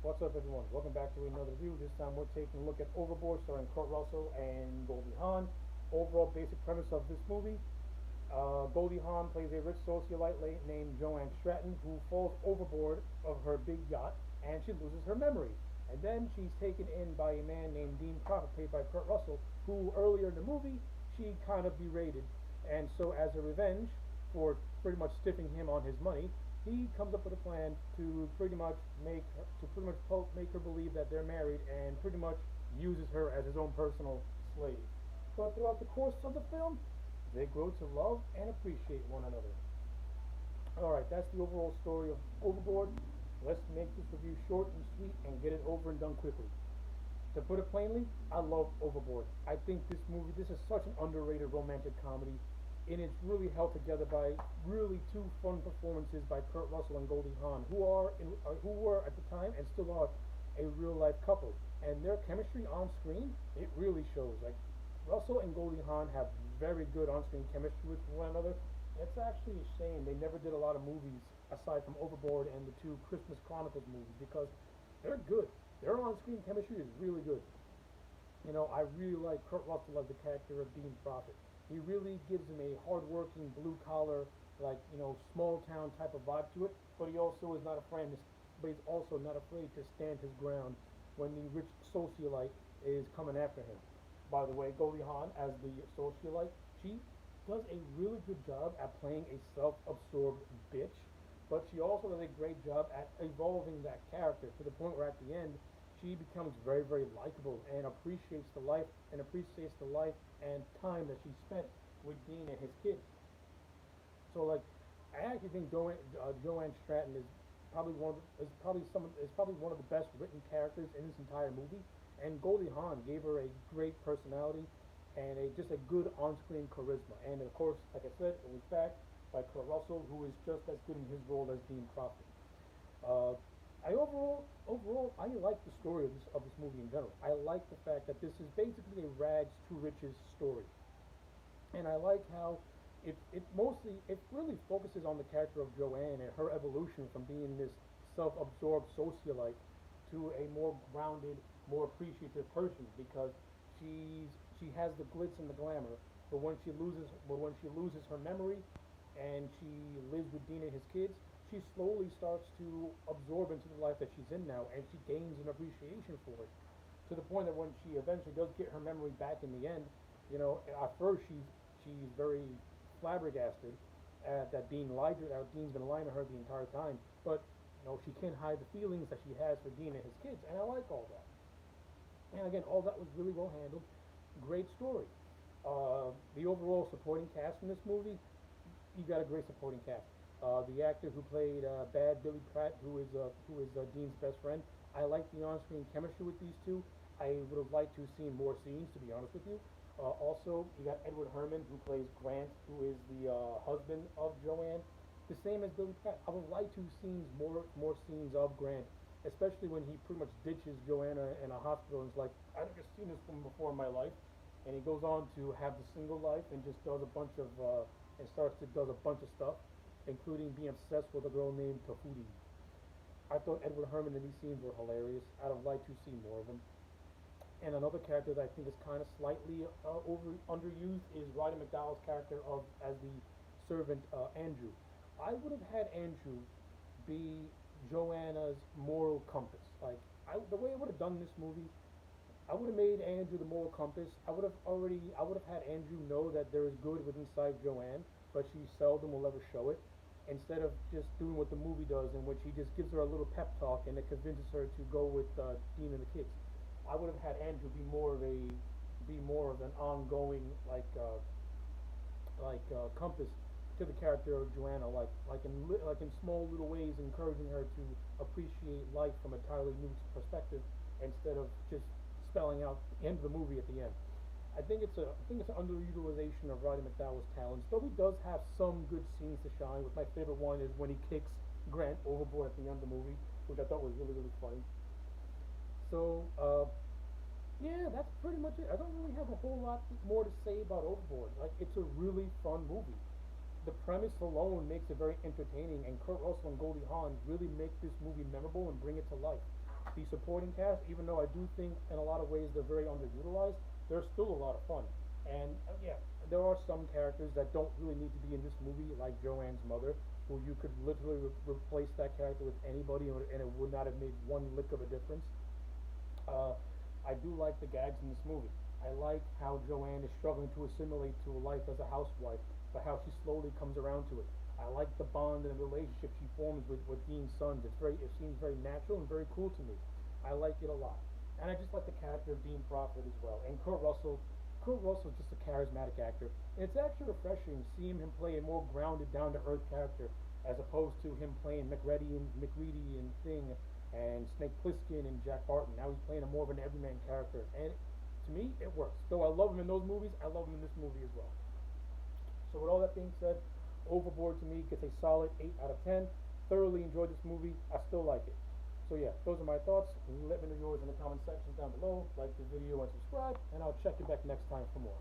What's up, everyone? Welcome back to another review. This time we're taking a look at Overboard, starring Kurt Russell and Goldie Hawn. Overall basic premise of this movie: Goldie Hawn plays a rich socialite named Joanne Stratton who falls overboard of her big yacht and she loses her memory. And then she's taken in by a man named Dean Prophet, played by Kurt Russell, who earlier in the movie she kind of berated. And so, as a revenge for pretty much stiffing him on his money, he comes up with a plan to make her believe that they're married, and pretty much uses her as his own personal slave. But throughout the course of the film, they grow to love and appreciate one another. Alright, that's the overall story of Overboard. Let's make this review short and sweet and get it over and done quickly. To put it plainly, I love Overboard. I think this is such an underrated romantic comedy, and it's really held together by really two fun performances by Kurt Russell and Goldie Hawn, who were at the time and still are a real life couple. And their chemistry on screen, it really shows. Like, Russell and Goldie Hawn have very good on screen chemistry with one another. It's actually a shame they never did a lot of movies aside from Overboard and the two Christmas Chronicles movies, because they're good. Their on screen chemistry is really good. I really like Kurt Russell as the character of Dean Prophet. He really gives him a hard-working, blue-collar, small town type of vibe to it. But he also is not afraid. But he's also not afraid to stand his ground when the rich socialite is coming after him. By the way, Goldie Hawn as the socialite, she does a really good job at playing a self-absorbed bitch. But she also does a great job at evolving that character to the point where at the end she becomes very, very likable and appreciates the life and time that she spent with Dean and his kids. So, like, I actually think Joanne Stratton is probably one of the best written characters in this entire movie. And Goldie Hawn gave her a great personality and just a good on-screen charisma. And of course, like I said, it was backed by Kurt Russell, who is just as good in his role as Dean Prophet. Uh, overall, I like the story of this movie in general. I like the fact that this is basically a rags to riches story, and I like how it really focuses on the character of Joanne and her evolution from being this self-absorbed socialite to a more grounded, more appreciative person, because she has the glitz and the glamour, but when she loses her memory and she lives with Dean and his kids, she slowly starts to absorb into the life that she's in now, and she gains an appreciation for it, to the point that when she eventually does get her memory back in the end, at first she's very flabbergasted that Dean's been lying to her the entire time, but she can't hide the feelings that she has for Dean and his kids, and I like all that. And again, all that was really well handled. Great story. The overall supporting cast in this movie, you got a great supporting cast. The actor who played Bad Billy Pratt, who is Dean's best friend, I like the on-screen chemistry with these two. I would have liked to have seen more scenes, to be honest with you. Also, you got Edward Herrmann, who plays Grant, who is the husband of Joanne. The same as Billy Pratt. I would like to have seen more scenes of Grant, especially when he pretty much ditches Joanna in a hospital and is like, I've never seen this woman before in my life. And he goes on to have the single life and just does a bunch of does a bunch of stuff, including being obsessed with a girl named Tahuti. I thought Edward Herrmann in these scenes were hilarious. I'd have liked to see more of them. And another character that I think is kind of slightly underused is Roddy McDowall's character as the servant Andrew. I would have had Andrew be Joanna's moral compass. Like, the way I would have done this movie, I would have made Andrew the moral compass. I would have had Andrew know that there is good within inside Joanne, but she seldom will ever show it. Instead of just doing what the movie does, in which he just gives her a little pep talk and it convinces her to go with Dean and the kids. I would have had Andrew be more of an ongoing compass to the character of Joanna, like in small little ways, encouraging her to appreciate life from a entirely new perspective, instead of just spelling out the end of the movie at the end. I think it's an underutilization of Roddy McDowall's talents, though he does have some good scenes to shine. With my favorite one is when he kicks Grant overboard at the end of the movie, which I thought was really, really funny. So, yeah, that's pretty much it. I don't really have a whole lot more to say about Overboard. Like, it's a really fun movie. The premise alone makes it very entertaining, and Kurt Russell and Goldie Hawn really make this movie memorable and bring it to life. the supporting cast, even though I do think in a lot of ways they're very underutilized, they're still a lot of fun. And yeah, there are some characters that don't really need to be in this movie, like Joanne's mother, who you could literally replace that character with anybody, and it would not have made one lick of a difference. Uh, I do like the gags in this movie. I like how Joanne is struggling to assimilate to a life as a housewife, but how she slowly comes around to it. I like the bond and the relationship she forms with Dean's sons. It seems very natural and very cool to me. I like it a lot. And I just like the character of Dean Crawford as well. And Kurt Russell. Kurt Russell is just a charismatic actor. And it's actually refreshing seeing him play a more grounded, down-to-earth character as opposed to him playing McReady and Thing and Snake Plissken and Jack Barton. Now he's playing a more of an everyman character. And to me, it works. Though I love him in those movies, I love him in this movie as well. So with all that being said, Overboard to me gets a solid 8 out of 10. Thoroughly enjoyed this movie. I still like it. So yeah, those are my thoughts. Let me know yours in the comment section down below. Like the video and subscribe, and I'll check you back next time for more.